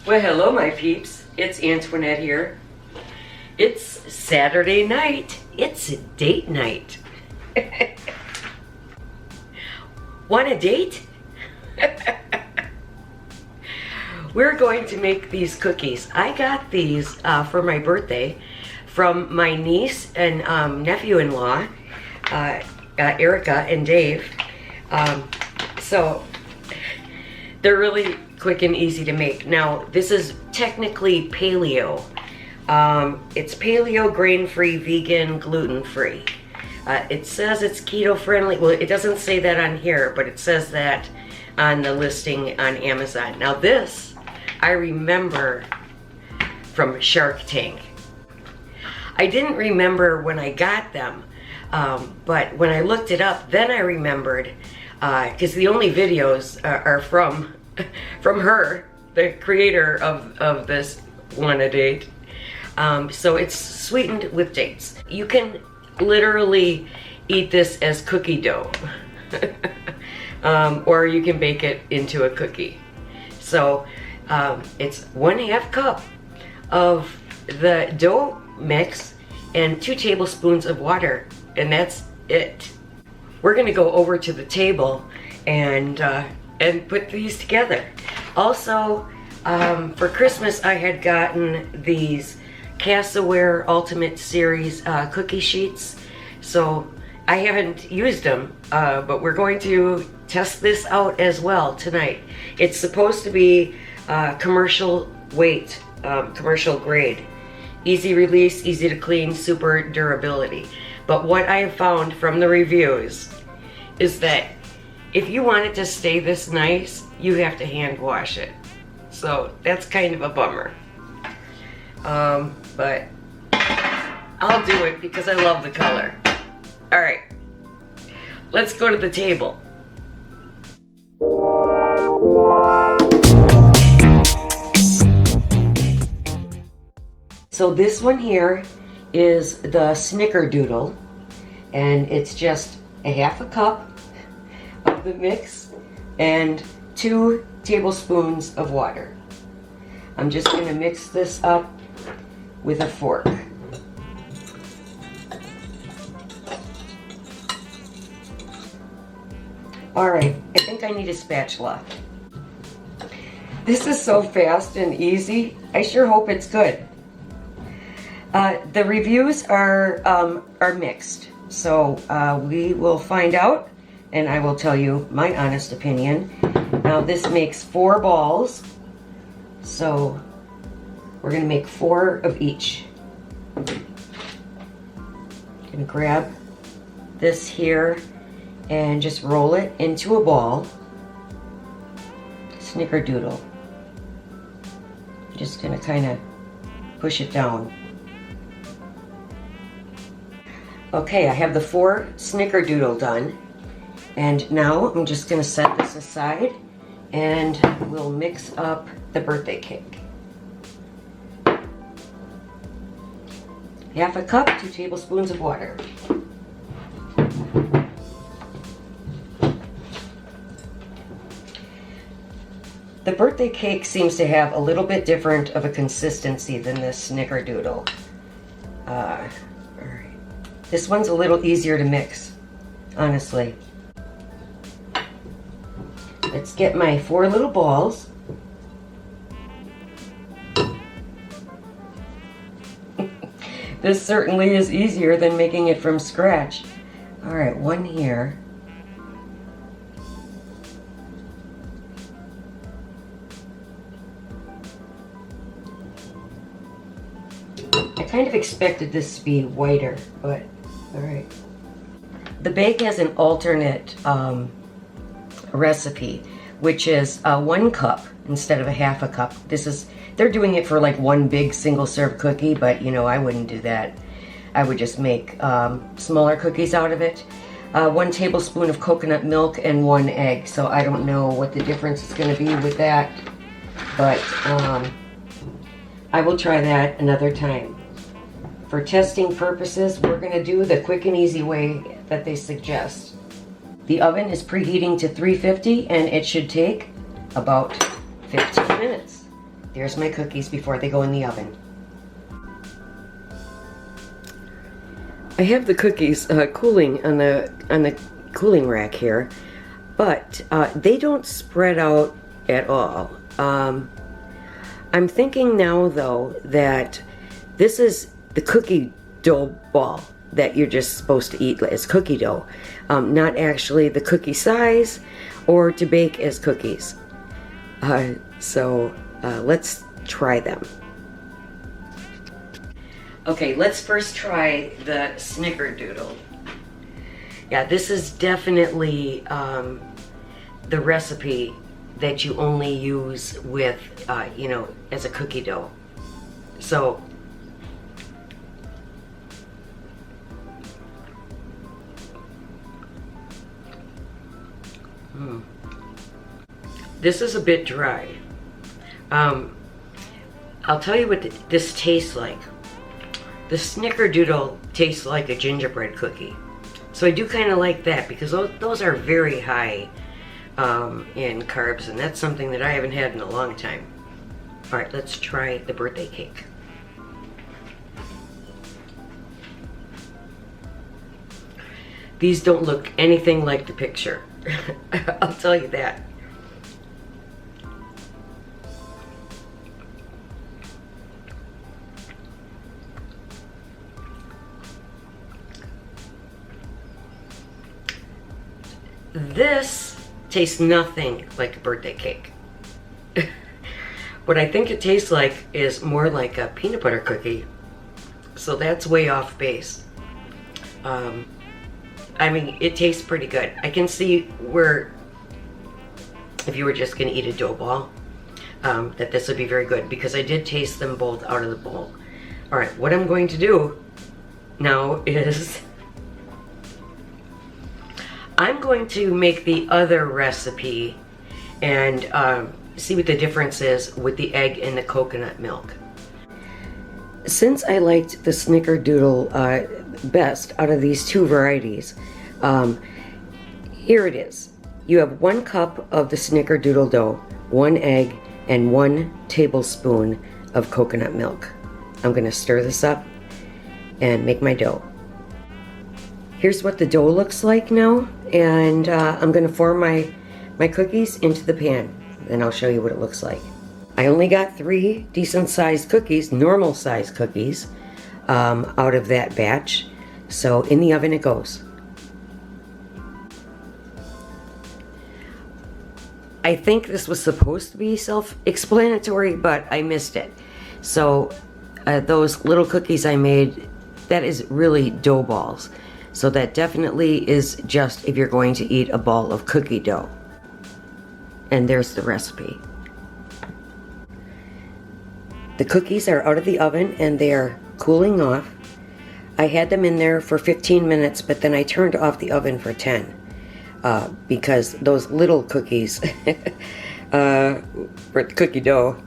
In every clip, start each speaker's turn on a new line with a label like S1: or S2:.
S1: Well, hello my peeps, it's Antoinette here. It's Saturday night, it's a date night. Want a date? We're going to make these cookies. I got these for my birthday from my niece and nephew-in-law, Erica and Dave. So they're really quick and easy to make. Now, this is technically paleo. It's paleo, grain-free, vegan, gluten-free. It says it's keto-friendly. Well, it doesn't say that on here, but it says that on the listing on Amazon. Now this, I remember from Shark Tank. I didn't remember when I got them, but when I looked it up, then I remembered, because the only videos are from her, the creator of this Want a Date. So it's sweetened with dates. You can literally eat this as cookie dough, or you can bake it into a cookie. So it's 1/2 cup of the dough mix and 2 tablespoons of water, and that's it. We're gonna go over to the table and put these together. Also, for Christmas, I had gotten these Cassaware Ultimate Series cookie sheets. So I haven't used them, but we're going to test this out as well tonight. It's supposed to be commercial weight, commercial grade. Easy release, easy to clean, super durability. But what I have found from the reviews is that if you want it to stay this nice, you have to hand wash it. So that's kind of a bummer. But I'll do it because I love the color. All right, let's go to the table. So this one here is the Snickerdoodle, and it's just 1/2 cup of the mix and 2 tablespoons of water. I'm just going to mix this up with a fork. All right, I think I need a spatula. This is so fast and easy. I sure hope it's good. The reviews are mixed, so we will find out, and I will tell you my honest opinion. Now this makes 4 balls, so we're going to make 4 of each. Gonna grab this here and just roll it into a ball. Snickerdoodle. Just gonna kind of push it down. Okay, I have the 4 Snickerdoodle done, and now I'm just gonna set this aside and we'll mix up the birthday cake. 1/2 cup, 2 tablespoons of water. The birthday cake seems to have a little bit different of a consistency than this Snickerdoodle. All right. This one's a little easier to mix, honestly. Let's get my 4 little balls. This certainly is easier than making it from scratch. All right, 1 here. I kind of expected this to be whiter, but all right. The bake has an alternate recipe, which is 1 cup instead of 1/2 cup. They're doing it for like 1 big single serve cookie, but you know, I wouldn't do that. I would just make smaller cookies out of it. 1 tablespoon of coconut milk and 1 egg. So I don't know what the difference is going to be with that, but I will try that another time. For testing purposes, we're going to do the quick and easy way that they suggest. The oven is preheating to 350 and it should take about 15 minutes. There's my cookies before they go in the oven. I have the cookies cooling on the cooling rack here, but they don't spread out at all. I'm thinking now though that this is the cookie dough ball that you're just supposed to eat as cookie dough, not actually the cookie size or to bake as cookies. So let's try them. Okay, let's first try the snickerdoodle. Yeah, this is definitely the recipe that you only use with, you know, as a cookie dough. So, this is a bit dry. I'll tell you what this tastes like. The snickerdoodle tastes like a gingerbread cookie. So I do kind of like that because those are very high in carbs, and that's something that I haven't had in a long time. All right, let's try the birthday cake. These don't look anything like the picture. I'll tell you that. This tastes nothing like a birthday cake. What I think it tastes like is more like a peanut butter cookie. So that's way off base. I mean, it tastes pretty good. I can see where, if you were just gonna eat a dough ball, that this would be very good because I did taste them both out of the bowl. All right, what I'm going to do now is I'm going to make the other recipe and see what the difference is with the egg and the coconut milk. Since I liked the snickerdoodle best out of these two varieties, here it is. You have 1 cup of the snickerdoodle dough, 1 egg, and 1 tablespoon of coconut milk. I'm gonna stir this up and make my dough. Here's what the dough looks like now, and I'm gonna form my cookies into the pan, and I'll show you what it looks like. I only got 3 decent sized cookies, normal sized cookies, out of that batch, so in the oven it goes. I think this was supposed to be self-explanatory, but I missed it. So those little cookies I made, that is really dough balls. So that definitely is just if you're going to eat a ball of cookie dough. And there's the recipe. The cookies are out of the oven and they are cooling off. I had them in there for 15 minutes, but then I turned off the oven for 10 because those little cookies for the cookie dough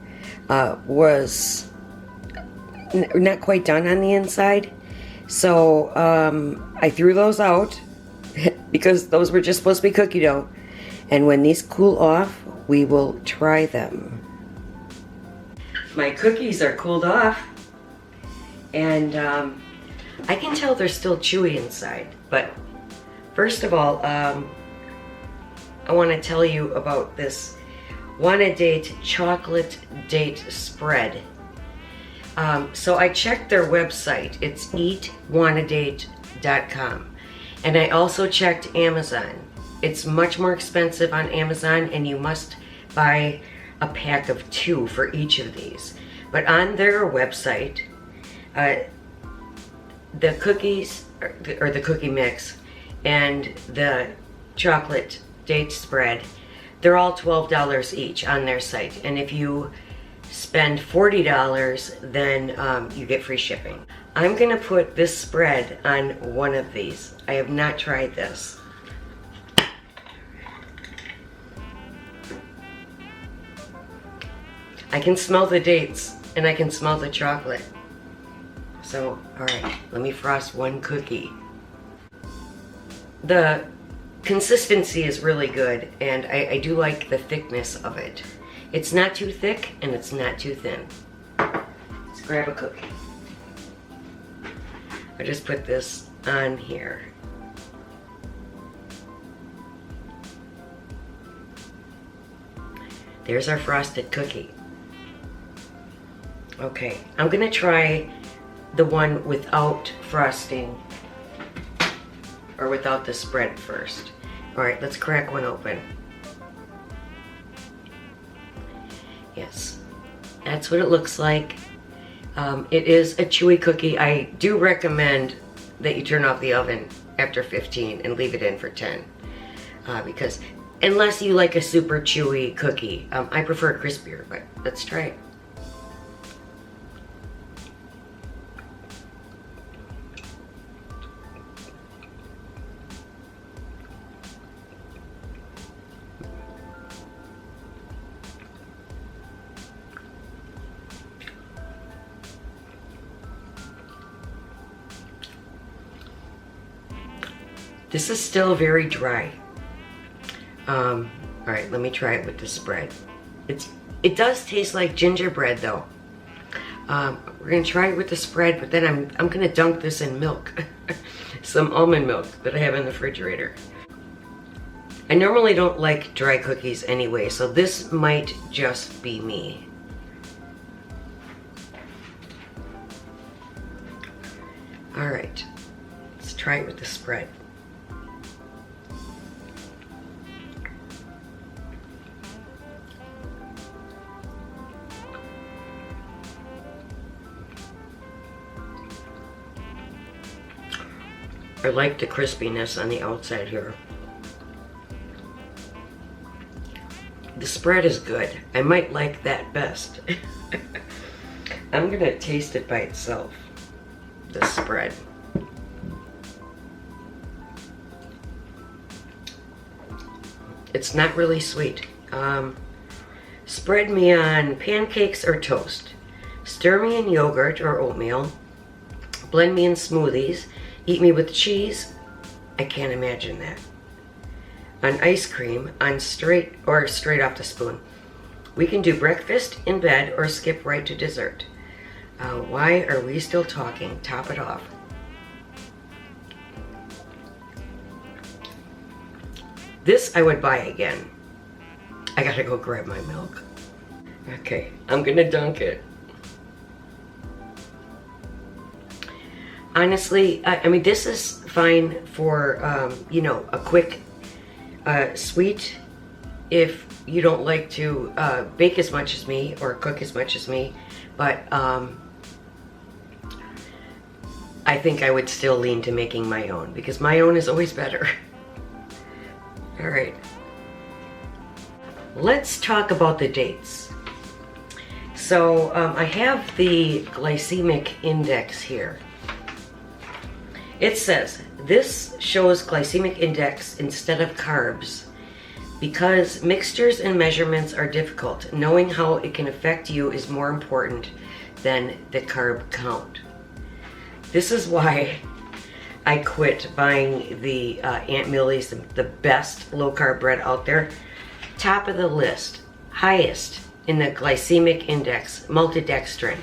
S1: was not quite done on the inside. So I threw those out because those were just supposed to be cookie dough. And when these cool off, we will try them. My cookies are cooled off, and I can tell they're still chewy inside. But first of all, I want to tell you about this Wanna Date chocolate date spread. So I checked their website. It's eatwannadate.com. And I also checked Amazon. It's much more expensive on Amazon, and you must buy a pack of 2 for each of these. But on their website, the cookies, or the cookie mix, and the chocolate date spread, they're all $12 each on their site. And if you spend $40, then you get free shipping. I'm gonna put this spread on one of these. I have not tried this. I can smell the dates and I can smell the chocolate. So, all right, let me frost one cookie. The consistency is really good, and I do like the thickness of it. It's not too thick and it's not too thin. Let's grab a cookie. I just put this on here. There's our frosted cookie. Okay, I'm gonna try the one without frosting or without the spread first. All right, let's crack one open. Yes, that's what it looks like. It is a chewy cookie. I do recommend that you turn off the oven after 15 and leave it in for 10. Because unless you like a super chewy cookie, I prefer crispier, but let's try it. This is still very dry. All right, let me try it with the spread. It does taste like gingerbread though. We're gonna try it with the spread, but then I'm gonna dunk this in milk, some almond milk that I have in the refrigerator. I normally don't like dry cookies anyway, so this might just be me. All right, let's try it with the spread. I like the crispiness on the outside here. The spread is good. I might like that best. I'm gonna taste it by itself, the spread. It's not really sweet. Spread me on pancakes or toast. Stir me in yogurt or oatmeal. Blend me in smoothies. Eat me with cheese. I can't imagine that. On ice cream, on straight off the spoon. We can do breakfast in bed or skip right to dessert. Why are we still talking? Top it off. This I would buy again. I gotta go grab my milk. Okay, I'm gonna dunk it. Honestly, I mean, this is fine for, you know, a quick sweet if you don't like to bake as much as me or cook as much as me. But I think I would still lean to making my own because my own is always better. All right. Let's talk about the dates. So I have the glycemic index here. It says, this shows glycemic index instead of carbs. Because mixtures and measurements are difficult, knowing how it can affect you is more important than the carb count. This is why I quit buying the Aunt Millie's, the best low-carb bread out there. Top of the list, highest in the glycemic index, maltodextrin.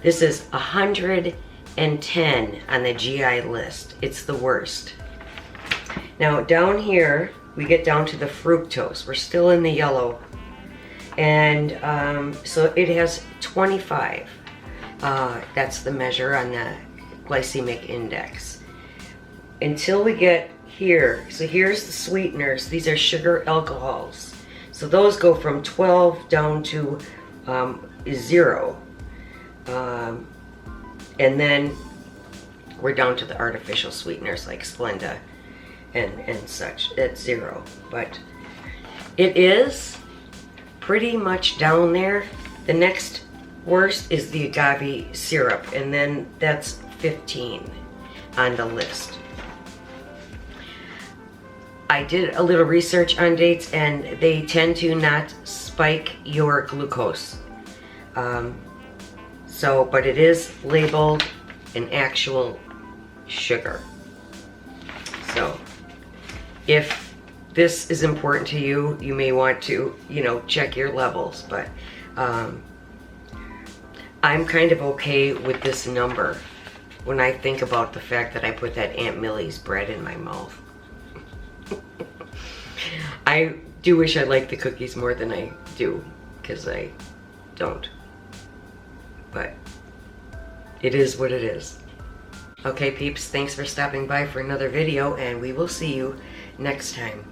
S1: This is 110 on the GI list. It's the worst. Now down here, we get down to the fructose. We're still in the yellow. And so it has 25. That's the measure on the glycemic index. Until we get here, so here's the sweeteners. These are sugar alcohols. So those go from 12 down to 0. And then we're down to the artificial sweeteners like Splenda and such. That's 0. But it is pretty much down there. The next worst is the agave syrup, and then that's 15 on the list. I did a little research on dates, and they tend to not spike your glucose. But it is labeled an actual sugar. So if this is important to you, you may want to, you know, check your levels, but I'm kind of okay with this number when I think about the fact that I put that Aunt Millie's bread in my mouth. I do wish I liked the cookies more than I do, because I don't. But it is what it is. Okay, peeps, thanks for stopping by for another video, and we will see you next time.